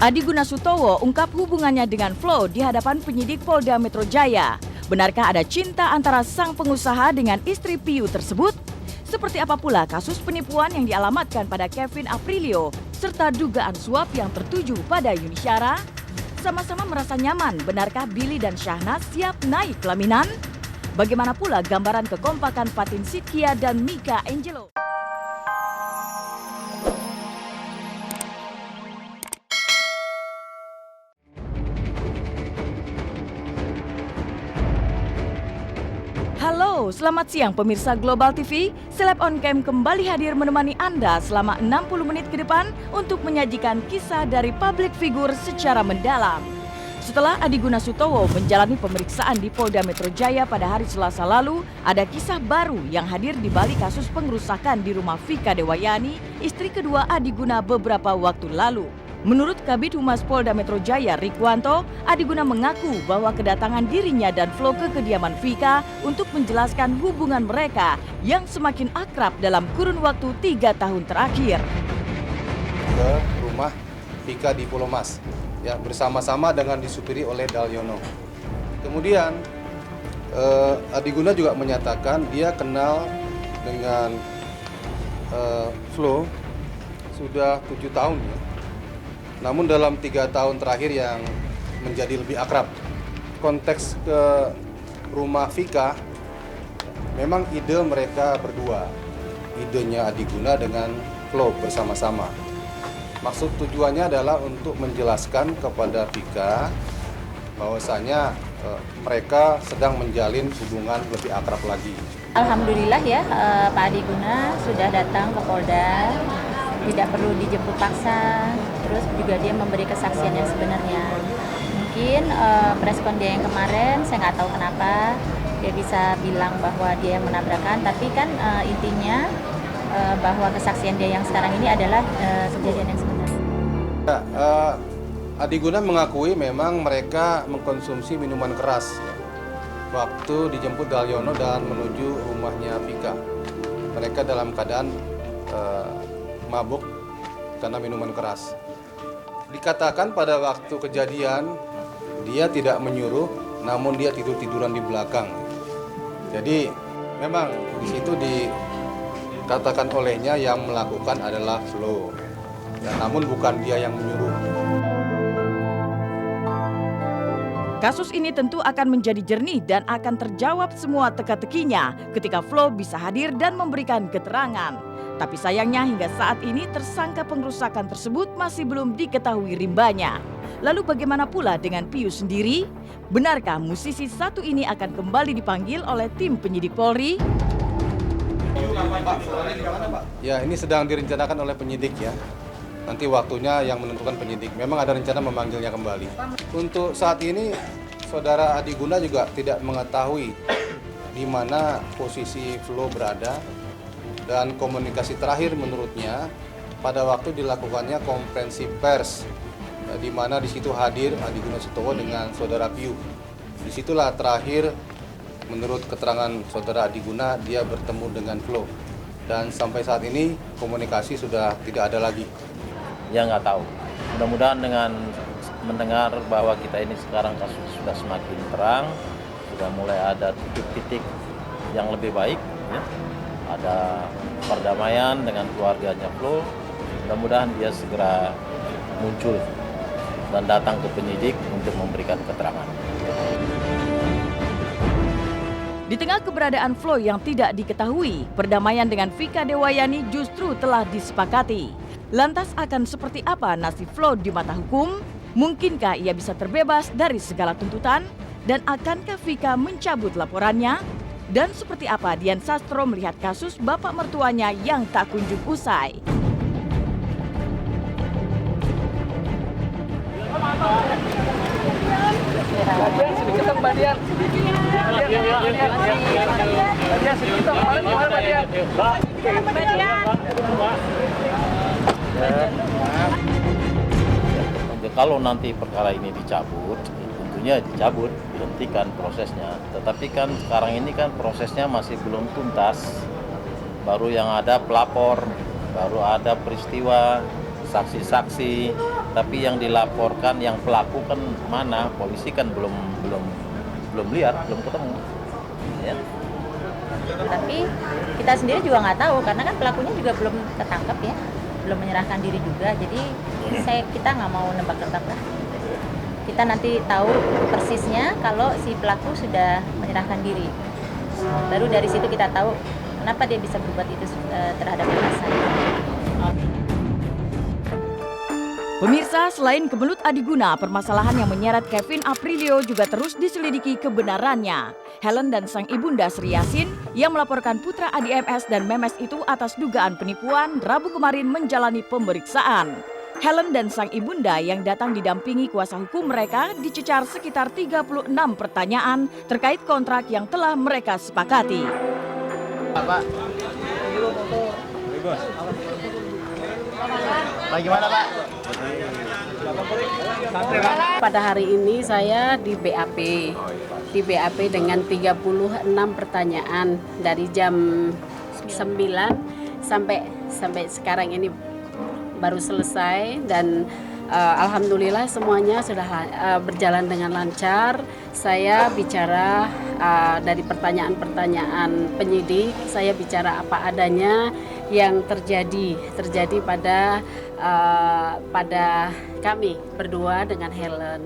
Adi Gunasutowo ungkap hubungannya dengan Flo di hadapan penyidik Polda Metro Jaya. Benarkah ada cinta antara sang pengusaha dengan istri Piyu tersebut? Seperti apa pula kasus penipuan yang dialamatkan pada Kevin Aprilio serta dugaan suap yang tertuju pada Yuni Syara? Sama-sama merasa nyaman, benarkah Billy dan Syahnas siap naik pelaminan? Bagaimana pula gambaran kekompakan Fatin Sidkia dan Mika Angelo? Halo, selamat siang pemirsa Global TV. Seleb on Cam kembali hadir menemani Anda selama 60 menit ke depan untuk menyajikan kisah dari public figure secara mendalam. Setelah Adi Gunasutowo menjalani pemeriksaan di Polda Metro Jaya pada hari Selasa lalu, ada kisah baru yang hadir di balik kasus pengerusakan di rumah Vika Dewayani, istri kedua Adi Guna beberapa waktu lalu. Menurut Kabid Humas Polda Metro Jaya, Rikwanto, Adi Guna mengaku bahwa kedatangan dirinya dan Flo ke kediaman Vika untuk menjelaskan hubungan mereka yang semakin akrab dalam kurun waktu 3 tahun terakhir. Ke rumah Vika di Pulau Mas, ya, bersama-sama dengan disupiri oleh Dalyono. Kemudian Adi Guna juga menyatakan dia kenal dengan Flo sudah 7 tahun, ya. Namun dalam 3 tahun terakhir yang menjadi lebih akrab. Konteks ke rumah Vika, memang ide mereka berdua. Idenya Adi Guna dengan Flo bersama-sama. Maksud tujuannya adalah untuk menjelaskan kepada Vika bahwasanya mereka sedang menjalin hubungan lebih akrab lagi. Alhamdulillah ya, Pak Adi Guna sudah datang ke Polda, tidak perlu dijemput paksa, terus juga dia memberi kesaksian yang sebenarnya. Mungkin respon dia yang kemarin, saya nggak tahu kenapa dia bisa bilang bahwa dia yang menabrakkan, tapi kan intinya bahwa kesaksian dia yang sekarang ini adalah kejadian yang sebenarnya. Ya, Adi Guna mengakui memang mereka mengkonsumsi minuman keras waktu dijemput Dalyono dan menuju rumahnya Vika. Mereka dalam keadaan mabuk karena minuman keras. Dikatakan pada waktu kejadian dia tidak menyuruh, namun dia tidur-tiduran di belakang. Jadi memang di situ dikatakan olehnya yang melakukan adalah Flo, ya, namun bukan dia yang menyuruh. Kasus ini tentu akan menjadi jernih dan akan terjawab semua teka-tekinya ketika Flo bisa hadir dan memberikan keterangan. Tapi sayangnya hingga saat ini tersangka pengerusakan tersebut masih belum diketahui rimbanya. Lalu bagaimana pula dengan Piyu sendiri? Benarkah musisi satu ini akan kembali dipanggil oleh tim penyidik Polri? Ya, ini sedang direncanakan oleh penyidik, ya. Nanti waktunya yang menentukan penyidik. Memang ada rencana memanggilnya kembali. Untuk saat ini, saudara Adi Guna juga tidak mengetahui di mana posisi Flo berada. Dan komunikasi terakhir menurutnya pada waktu dilakukannya konferensi pers, di mana di situ hadir Adi Gunasutowo dengan saudara Piyu. Disitulah terakhir menurut keterangan saudara Adi Guna dia bertemu dengan Flo. Dan sampai saat ini komunikasi sudah tidak ada lagi. Ya nggak tahu. Mudah-mudahan dengan mendengar bahwa kita ini sekarang kasus sudah semakin terang, sudah mulai ada titik-titik yang lebih baik, ya. Ada perdamaian dengan keluarganya Flo, mudah-mudahan dia segera muncul dan datang ke penyidik untuk memberikan keterangan. Di tengah keberadaan Flo yang tidak diketahui, perdamaian dengan Vika Dewayani justru telah disepakati. Lantas akan seperti apa nasib Flo di mata hukum? Mungkinkah ia bisa terbebas dari segala tuntutan? Dan akankah Vika mencabut laporannya? Dan seperti apa Dian Sastro melihat kasus bapak mertuanya yang tak kunjung usai? Kalau nanti perkara ini dicabut, tentunya dicabut, dihentikan prosesnya. Tetapi kan sekarang ini kan prosesnya masih belum tuntas. Baru yang ada pelapor, baru ada peristiwa, saksi-saksi, Tapi yang dilaporkan, yang pelaku kan mana? Polisi kan belum lihat, belum ketemu. Ya. Tapi kita sendiri juga nggak tahu karena kan pelakunya juga belum ketangkep ya, belum menyerahkan diri juga. Jadi kita nggak mau nebak-nebak lah. Kita nanti tahu persisnya kalau si pelaku sudah menyerahkan diri. Baru dari situ kita tahu kenapa dia bisa berbuat itu terhadap anak saya. Pemirsa, selain kemelut Adiguna, permasalahan yang menyeret Kevin Aprilio juga terus diselidiki kebenarannya. Helen dan sang ibunda Sri Yasin yang melaporkan putra Adi MS dan Memes itu atas dugaan penipuan Rabu kemarin menjalani pemeriksaan. Helen dan sang ibunda yang datang didampingi kuasa hukum mereka dicecar sekitar 36 pertanyaan terkait kontrak yang telah mereka sepakati. Pak. Bagaimana Pak? Pada hari ini saya di BAP dengan 36 pertanyaan dari jam 9 sampai sekarang ini baru selesai dan alhamdulillah semuanya sudah berjalan dengan lancar. Saya bicara dari pertanyaan-pertanyaan penyidik, saya bicara apa adanya yang terjadi pada kami berdua dengan Helen.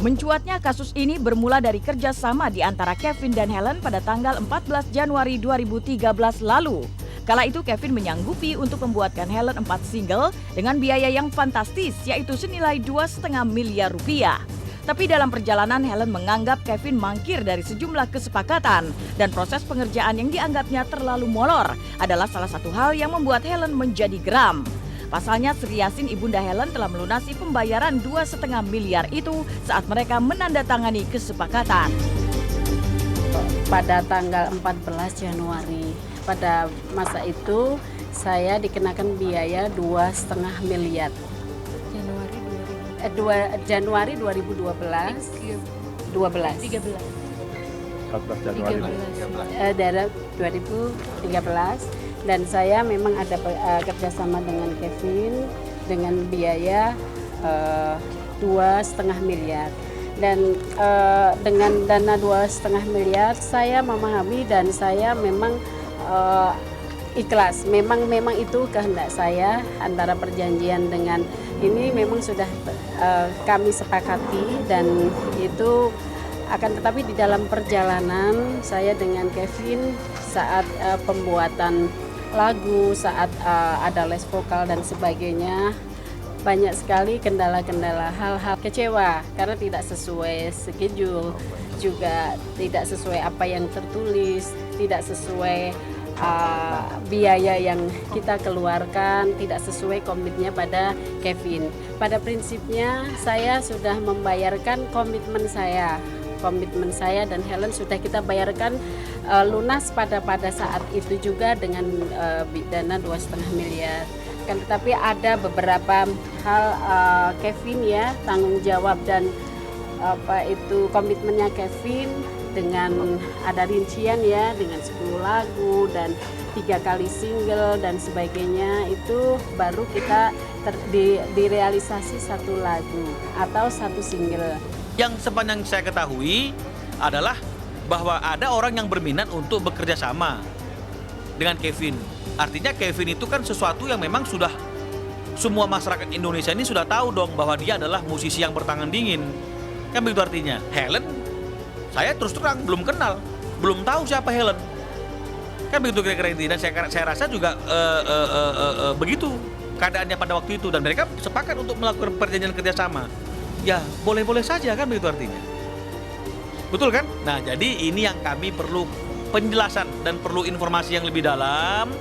Mencuatnya kasus ini bermula dari kerjasama di antara Kevin dan Helen pada tanggal 14 Januari 2013 lalu. Kala itu Kevin menyanggupi untuk membuatkan Helen 4 single dengan biaya yang fantastis yaitu senilai 2,5 miliar rupiah. Tapi dalam perjalanan Helen menganggap Kevin mangkir dari sejumlah kesepakatan dan proses pengerjaan yang dianggapnya terlalu molor adalah salah satu hal yang membuat Helen menjadi geram. Pasalnya Sri Yasin ibunda Helen telah melunasi pembayaran 2,5 miliar itu saat mereka menandatangani kesepakatan. Pada tanggal 14 Januari, pada masa itu saya dikenakan biaya 2,5 miliar. Januari 2012. 14 Januari 2013 dan saya memang ada kerjasama dengan Kevin dengan biaya 2,5 miliar dan dengan dana 2,5 miliar saya memahami dan saya memang ikhlas. Memang itu kehendak saya antara perjanjian dengan ini memang sudah kami sepakati dan itu akan tetapi di dalam perjalanan saya dengan Kevin saat pembuatan lagu, saat ada les vokal dan sebagainya banyak sekali kendala-kendala, hal-hal kecewa karena tidak sesuai schedule, juga tidak sesuai apa yang tertulis, tidak sesuai biaya yang kita keluarkan, tidak sesuai komitmennya pada Kevin. Pada prinsipnya saya sudah membayarkan komitmen saya dan Helen sudah kita bayarkan lunas pada saat itu juga dengan dana 2,5 miliar. Kan tetapi ada beberapa hal Kevin ya tanggung jawab dan komitmennya Kevin dengan ada rincian ya dengan 10 lagu dan 3 kali single dan sebagainya itu baru kita direalisasi 1 lagu atau 1 single. Yang sepanjang saya ketahui adalah bahwa ada orang yang berminat untuk bekerja sama dengan Kevin. Artinya Kevin itu kan sesuatu yang memang sudah semua masyarakat Indonesia ini sudah tahu dong bahwa dia adalah musisi yang bertangan dingin. Kan begitu artinya. Helen saya terus terang belum kenal, belum tahu siapa Helen. Kan begitu kira-kira inti dan saya rasa juga begitu keadaannya pada waktu itu dan mereka sepakat untuk melakukan perjanjian kerjasama. Ya boleh-boleh saja kan begitu artinya. Betul kan? Nah jadi ini yang kami perlu penjelasan dan perlu informasi yang lebih dalam.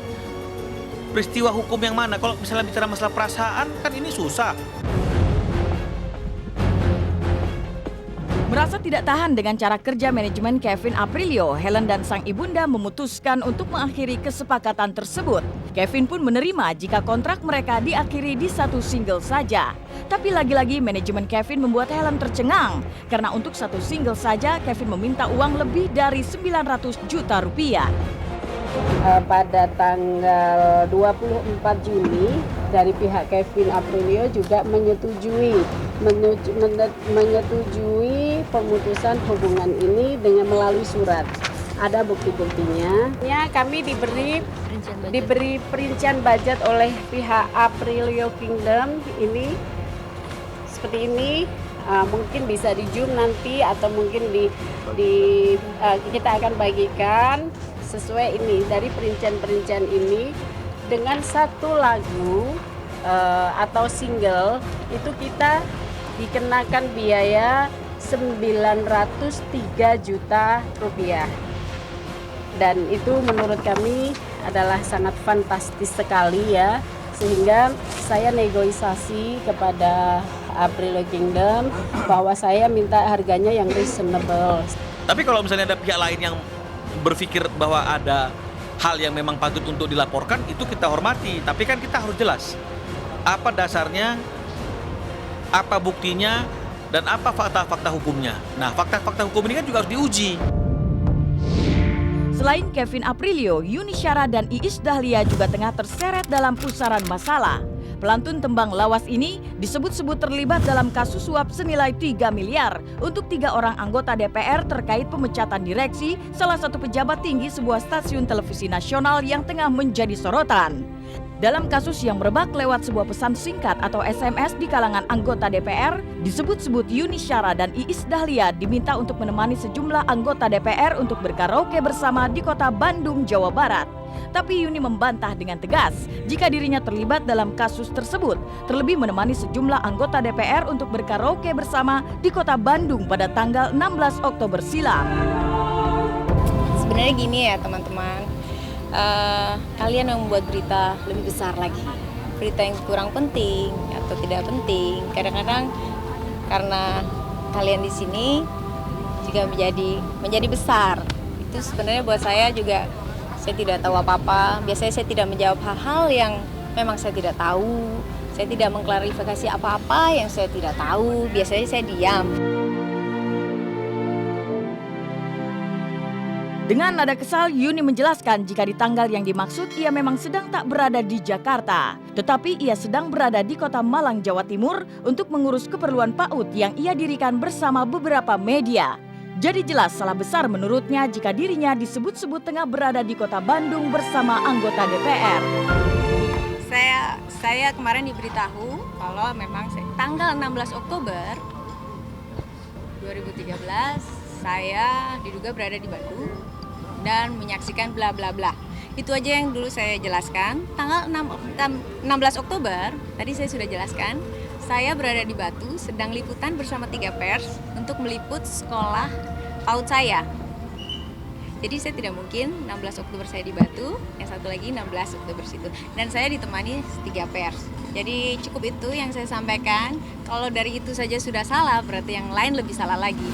Peristiwa hukum yang mana? Kalau misalnya bicara masalah perasaan kan ini susah. Merasa tidak tahan dengan cara kerja manajemen Kevin Aprilio, Helen dan sang ibunda memutuskan untuk mengakhiri kesepakatan tersebut. Kevin pun menerima jika kontrak mereka diakhiri di 1 single saja. Tapi lagi-lagi manajemen Kevin membuat Helen tercengang karena untuk 1 single saja Kevin meminta uang lebih dari 900 juta rupiah. Pada tanggal 24 Juni dari pihak Kevin Aprilio juga menyetujui pemutusan hubungan ini dengan melalui surat. Ada bukti-buktinya. Ya, kami diberi perincian budget oleh pihak Aprilio Kingdom ini seperti ini. Mungkin bisa di Zoom nanti atau mungkin kita akan bagikan sesuai ini dari perincian ini dengan satu lagu atau single itu kita dikenakan biaya 903 juta rupiah. Dan itu menurut kami adalah sangat fantastis sekali ya, sehingga saya negosiasi kepada Aprilio Kingdom bahwa saya minta harganya yang reasonable. Tapi kalau misalnya ada pihak lain yang berpikir bahwa ada hal yang memang patut untuk dilaporkan, itu kita hormati. Tapi kan kita harus jelas apa dasarnya, apa buktinya, dan apa fakta-fakta hukumnya. Nah, fakta-fakta hukum ini kan juga harus diuji. Selain Kevin Aprilio, Yuni Syara dan Iis Dahlia juga tengah terseret dalam pusaran masalah. Pelantun tembang lawas ini disebut-sebut terlibat dalam kasus suap senilai 3 miliar untuk 3 orang anggota DPR terkait pemecatan direksi salah satu pejabat tinggi sebuah stasiun televisi nasional yang tengah menjadi sorotan. Dalam kasus yang merebak lewat sebuah pesan singkat atau SMS di kalangan anggota DPR, disebut-sebut Yuni Syara dan Iis Dahlia diminta untuk menemani sejumlah anggota DPR untuk berkaraoke bersama di kota Bandung, Jawa Barat. Tapi Yuni membantah dengan tegas jika dirinya terlibat dalam kasus tersebut, terlebih menemani sejumlah anggota DPR untuk berkaraoke bersama di kota Bandung pada tanggal 16 Oktober silam. Sebenarnya gini ya teman-teman, kalian yang membuat berita lebih besar lagi, berita yang kurang penting atau tidak penting, kadang-kadang karena kalian di sini juga menjadi besar. Itu sebenarnya buat saya juga, saya tidak tahu apa-apa. Biasanya saya tidak menjawab hal-hal yang memang saya tidak tahu. Saya tidak mengklarifikasi apa-apa yang saya tidak tahu. Biasanya saya diam. Dengan nada kesal, Yuni menjelaskan jika di tanggal yang dimaksud ia memang sedang tak berada di Jakarta. Tetapi ia sedang berada di kota Malang, Jawa Timur untuk mengurus keperluan PAUD yang ia dirikan bersama beberapa media. Jadi jelas salah besar menurutnya jika dirinya disebut-sebut tengah berada di kota Bandung bersama anggota DPR. Saya kemarin diberitahu kalau memang tanggal 16 Oktober 2013 saya diduga berada di Bandung dan menyaksikan bla bla bla. Itu aja yang dulu saya jelaskan. Tanggal 16 Oktober, tadi saya sudah jelaskan, saya berada di Batu sedang liputan bersama 3 pers untuk meliput sekolah PAUD saya. Jadi saya tidak mungkin 16 Oktober saya di Batu, yang satu lagi 16 Oktober situ. Dan saya ditemani 3 pers. Jadi cukup itu yang saya sampaikan. Kalau dari itu saja sudah salah, berarti yang lain lebih salah lagi.